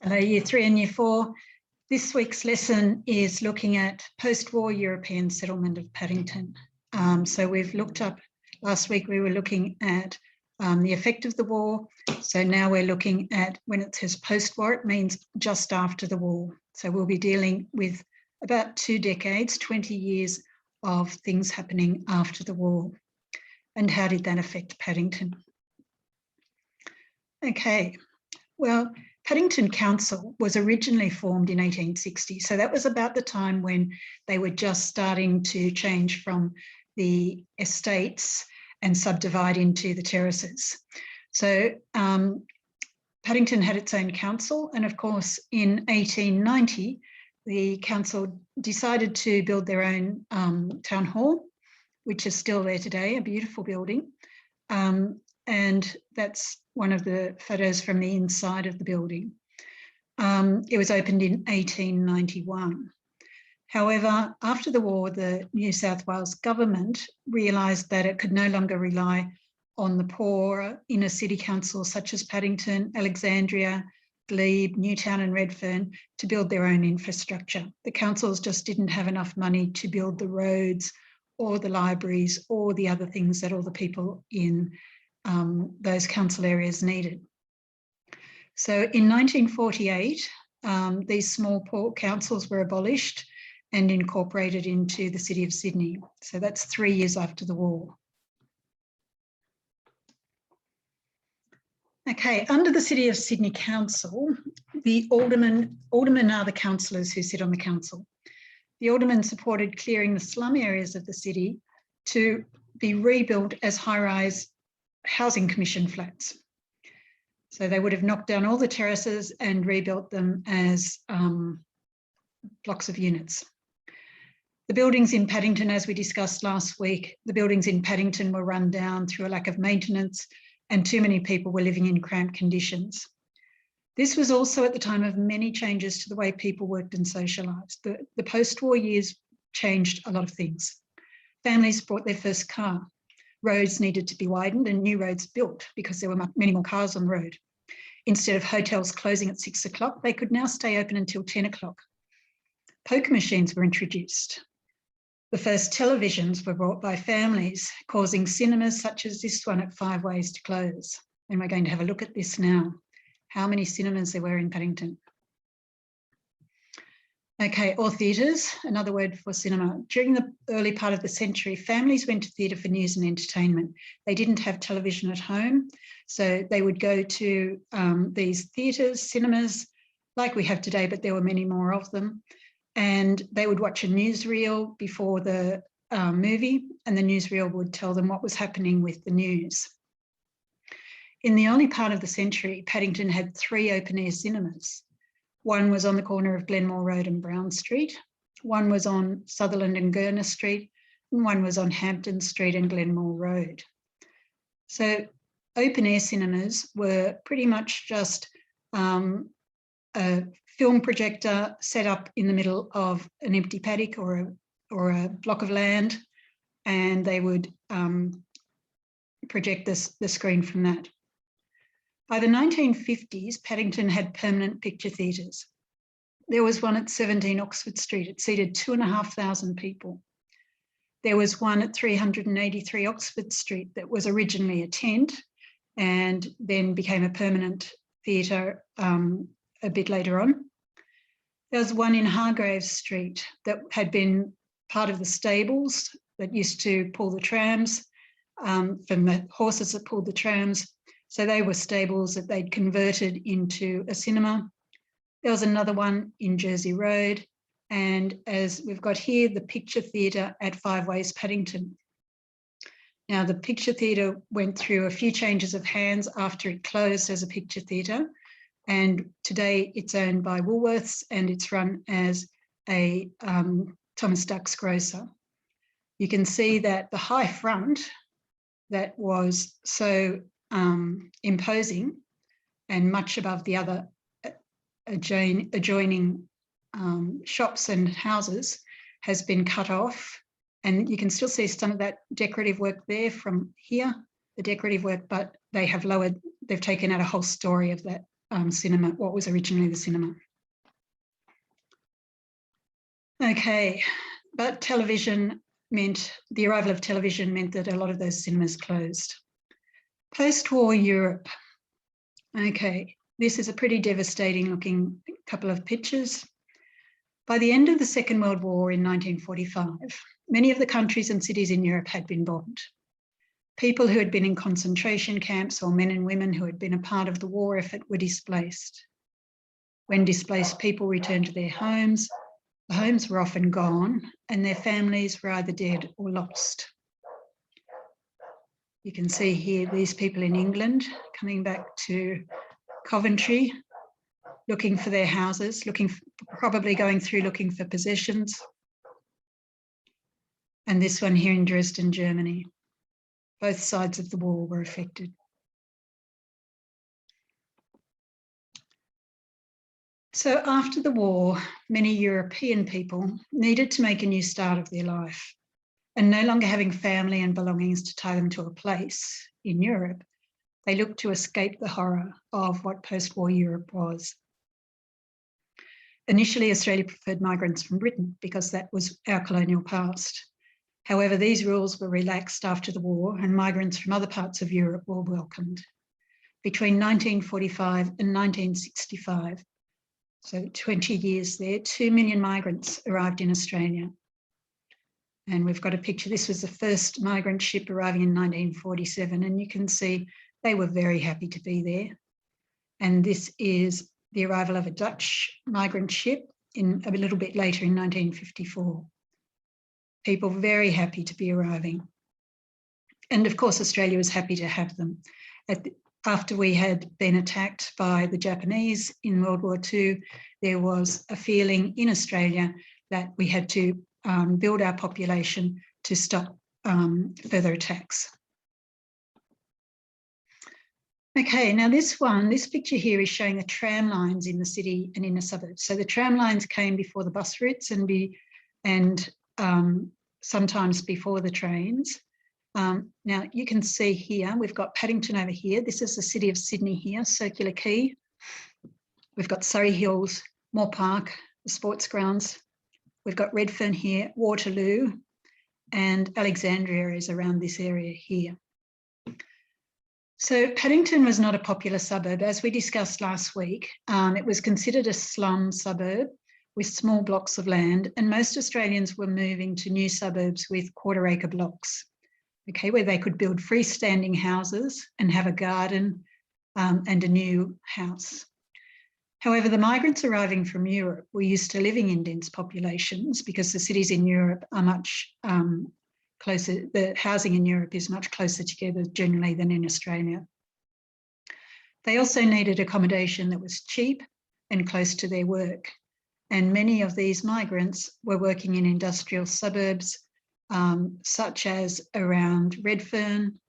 Hello, Year 3 and Year 4. This week's lesson is looking at post-war European settlement of Paddington. So we've looked up, last week we were looking at the effect of the war. So now we're looking at when it says post-war, it means just after the war. So we'll be dealing with about 2 decades, 20 years of things happening after the war. And how did that affect Paddington? Okay, well, Paddington Council was originally formed in 1860. So that was about the time when they were just starting to change from the estates and subdivide into the terraces. So Paddington had its own council, and of course in 1890 the council decided to build their own town hall, which is still there today, a beautiful building. And that's one of the photos from the inside of the building. It was opened in 1891. However, after the war, the New South Wales government realised that it could no longer rely on the poor inner city councils such as Paddington, Alexandria, Glebe, Newtown and Redfern to build their own infrastructure. The councils just didn't have enough money to build the roads or the libraries or the other things that all the people in those council areas needed. So in 1948, these small port councils were abolished and incorporated into the City of Sydney. So that's 3 years after the war. Okay, under the City of Sydney Council, the aldermen are the councillors who sit on the council. The aldermen supported clearing the slum areas of the city to be rebuilt as high-rise housing commission flats. So they would have knocked down all the terraces and rebuilt them as blocks of units. The buildings in Paddington, as we discussed last week, the buildings in Paddington were run down through a lack of maintenance and too many people were living in cramped conditions. This was also at the time of many changes to the way people worked and socialised. The post-war years changed a lot of things. Families bought their first car. Roads needed to be widened and new roads built because there were many more cars on the road. Instead of hotels closing at 6 o'clock, they could now stay open until 10 o'clock. Poker machines were introduced. The first televisions were bought by families, causing cinemas such as this one at 5 Ways to close. And we're going to have a look at this now. How many cinemas there were in Paddington. Okay, or theatres, another word for cinema. During the early part of the century, families went to theatre for news and entertainment. They didn't have television at home, so they would go to these theatres, cinemas, like we have today, but there were many more of them. And they would watch a newsreel before the movie, and the newsreel would tell them what was happening with the news. In the early part of the century, Paddington had 3 open-air cinemas. One was on the corner of Glenmore Road and Brown Street. One was on Sutherland and Gurner Street. And one was on Hampton Street and Glenmore Road. So open-air cinemas were pretty much just a film projector set up in the middle of an empty paddock or a block of land, and they would project the screen from that. By the 1950s, Paddington had permanent picture theatres. There was one at 17 Oxford Street. It seated 2,500 people. There was one at 383 Oxford Street that was originally a tent and then became a permanent theatre a bit later on. There was one in Hargraves Street that had been part of the stables that used to pull the trams, from the horses that pulled the trams. So they were stables that they'd converted into a cinema. There was another one in Jersey Road. And as we've got here, the Picture Theatre at 5 Ways Paddington. Now the Picture Theatre went through a few changes of hands after it closed as a picture theatre. And today it's owned by Woolworths and it's run as a Thomas Duck's grocer. You can see that the high front that was so imposing and much above the other adjoining shops and houses has been cut off, and you can still see some of that decorative work there from here, the decorative work, but they've taken out a whole story of that cinema, what was originally the cinema. Okay, but the arrival of television meant that a lot of those cinemas closed. Post-war Europe. Okay, this is a pretty devastating looking couple of pictures. By the end of the Second World War in 1945, many of the countries and cities in Europe had been bombed. People who had been in concentration camps or men and women who had been a part of the war effort were displaced. When displaced people returned to their homes, the homes were often gone and their families were either dead or lost. You can see here these people in England coming back to Coventry, looking for their houses, probably going through looking for possessions. And this one here in Dresden, Germany. Both sides of the war were affected. So after the war, many European people needed to make a new start of their life, and no longer having family and belongings to tie them to a place in Europe, they looked to escape the horror of what post-war Europe was. Initially, Australia preferred migrants from Britain because that was our colonial past. However, these rules were relaxed after the war and migrants from other parts of Europe were welcomed. Between 1945 and 1965, so 20 years there, 2 million migrants arrived in Australia. And we've got a picture. This was the first migrant ship arriving in 1947, and you can see they were very happy to be there. And this is the arrival of a Dutch migrant ship a little bit later in 1954. People very happy to be arriving. And of course, Australia was happy to have them. After we had been attacked by the Japanese in World War II, there was a feeling in Australia that we had to build our population to stop further attacks. Okay, now this picture here is showing the tram lines in the city and in the suburbs. So the tram lines came before the bus routes and sometimes before the trains. Now you can see here, we've got Paddington over here. This is the city of Sydney here, Circular Quay. We've got Surrey Hills, Moore Park, the sports grounds. We've got Redfern here, Waterloo, and Alexandria is around this area here. So Paddington was not a popular suburb. As we discussed last week, it was considered a slum suburb with small blocks of land, and most Australians were moving to new suburbs with quarter-acre blocks, okay, where they could build freestanding houses and have a garden and a new house. However, the migrants arriving from Europe were used to living in dense populations because the cities in Europe are much closer, the housing in Europe is much closer together generally than in Australia. They also needed accommodation that was cheap and close to their work. And many of these migrants were working in industrial suburbs, such as around Redfern,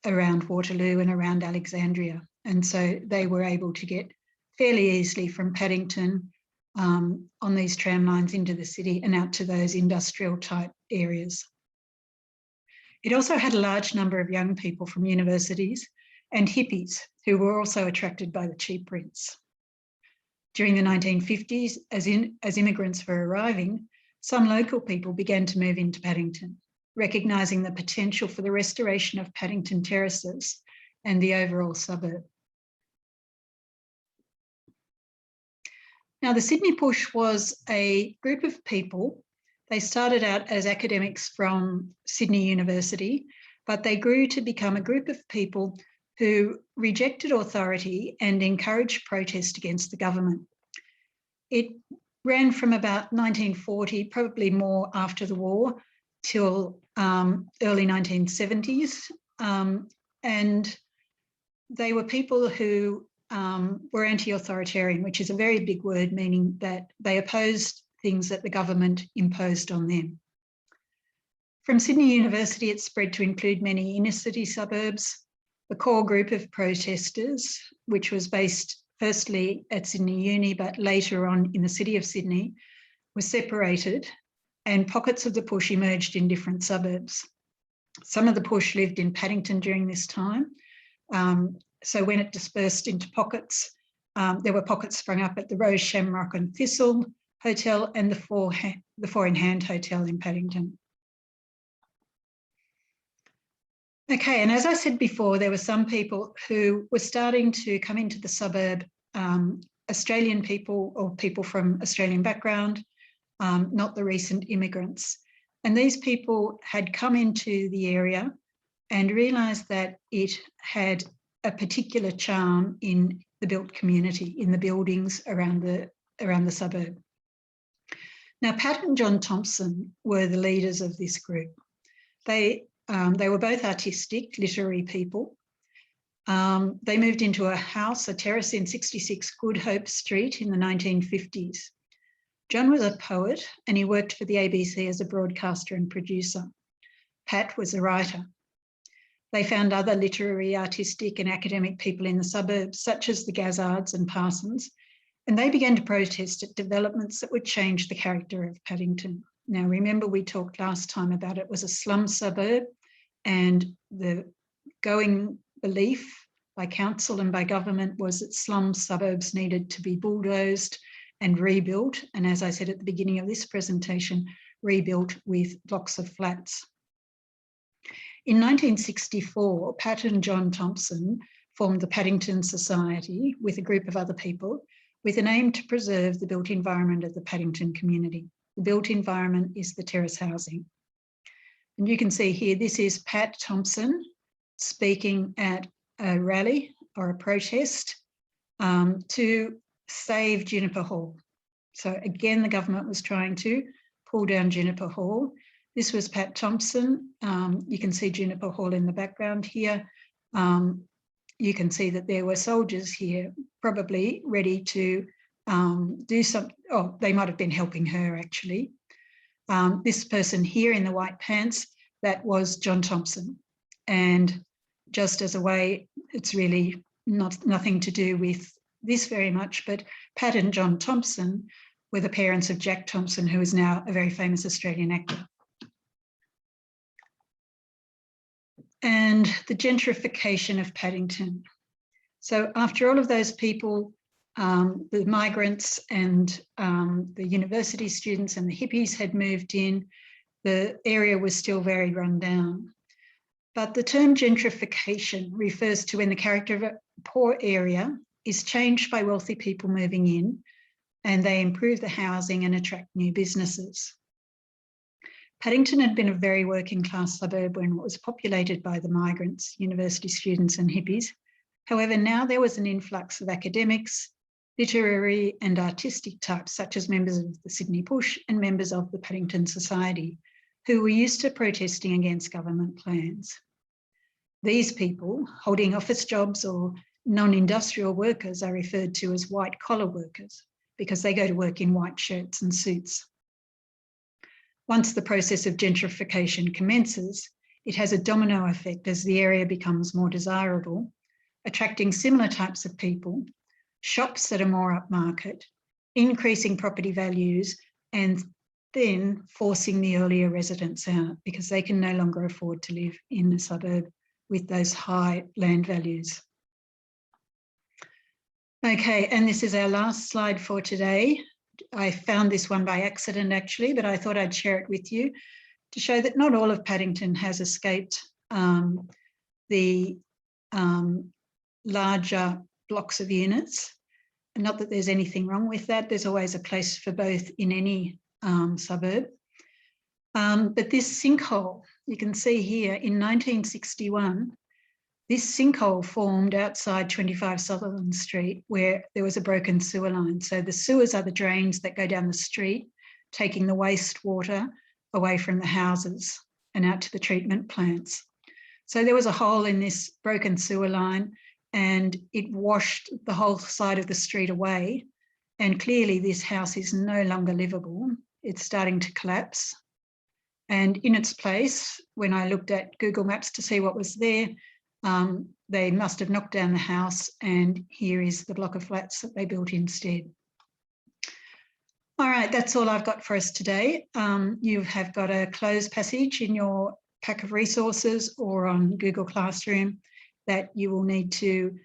around Waterloo and around Alexandria. And so they were able to get fairly easily from Paddington on these tram lines into the city and out to those industrial type areas. It also had a large number of young people from universities and hippies who were also attracted by the cheap rents. During the 1950s, as immigrants were arriving, some local people began to move into Paddington, recognising the potential for the restoration of Paddington terraces and the overall suburb. Now, the Sydney Push was a group of people. They started out as academics from Sydney University, but they grew to become a group of people who rejected authority and encouraged protest against the government. It ran from about 1940, probably more after the war, till early 1970s. And they were people who were anti-authoritarian, which is a very big word, meaning that they opposed things that the government imposed on them. From Sydney University, it spread to include many inner city suburbs. The core group of protesters, which was based firstly at Sydney Uni, but later on in the city of Sydney, was separated and pockets of the push emerged in different suburbs. Some of the push lived in Paddington during this time. so when it dispersed into pockets, there were pockets sprung up at the Rose, Shamrock and Thistle Hotel and the Four in Hand Hotel in Paddington. Okay, and as I said before, there were some people who were starting to come into the suburb, Australian people or people from Australian background, not the recent immigrants. And these people had come into the area and realised that it had a particular charm in the built community, in the buildings around the suburb. Now, Pat and John Thompson were the leaders of this group. They were both artistic, literary people. They moved into a house, a terrace in 66 Good Hope Street in the 1950s. John was a poet and he worked for the ABC as a broadcaster and producer. Pat was a writer. They found other literary, artistic and academic people in the suburbs, such as the Gazzards and Parsons, and they began to protest at developments that would change the character of Paddington. Now, remember we talked last time about it was a slum suburb, and the going belief by council and by government was that slum suburbs needed to be bulldozed and rebuilt, and as I said at the beginning of this presentation, rebuilt with blocks of flats. In 1964, Pat and John Thompson formed the Paddington Society with a group of other people with an aim to preserve the built environment of the Paddington community. The built environment is the terrace housing. And you can see here, this is Pat Thompson speaking at a rally or a protest to save Juniper Hall. So again, the government was trying to pull down Juniper Hall. This was Pat Thompson. You can see Juniper Hall in the background here. You can see that there were soldiers here, probably ready to do some, oh, they might have been helping her actually. This person here in the white pants, that was John Thompson. And just as a way, it's really nothing to do with this very much, but Pat and John Thompson were the parents of Jack Thompson, who is now a very famous Australian actor. And the gentrification of Paddington. So after all of those people, the migrants and the university students and the hippies had moved in, the area was still very run down. But the term gentrification refers to when the character of a poor area is changed by wealthy people moving in and they improve the housing and attract new businesses. Paddington had been a very working class suburb when it was populated by the migrants, university students and hippies. However, now there was an influx of academics, literary and artistic types, such as members of the Sydney Push and members of the Paddington Society, who were used to protesting against government plans. These people, holding office jobs or non-industrial workers, are referred to as white-collar workers because they go to work in white shirts and suits. Once the process of gentrification commences, it has a domino effect as the area becomes more desirable, attracting similar types of people, shops that are more upmarket, increasing property values, and then forcing the earlier residents out because they can no longer afford to live in the suburb with those high land values. Okay, and this is our last slide for today. I found this one by accident actually, but I thought I'd share it with you to show that not all of Paddington has escaped the larger blocks of units. And not that there's anything wrong with that. There's always a place for both in any suburb. But this sinkhole, you can see here in 1961, this sinkhole formed outside 25 Sutherland Street where there was a broken sewer line. So the sewers are the drains that go down the street, taking the wastewater away from the houses and out to the treatment plants. So there was a hole in this broken sewer line and it washed the whole side of the street away. And clearly this house is no longer livable. It's starting to collapse. And in its place, when I looked at Google Maps to see what was there, they must have knocked down the house and here is the block of flats that they built instead. All right, that's all I've got for us today. You have got a closed passage in your pack of resources or on Google Classroom. that you will need to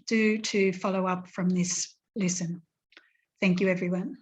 do to follow up from this lesson. Thank you, everyone.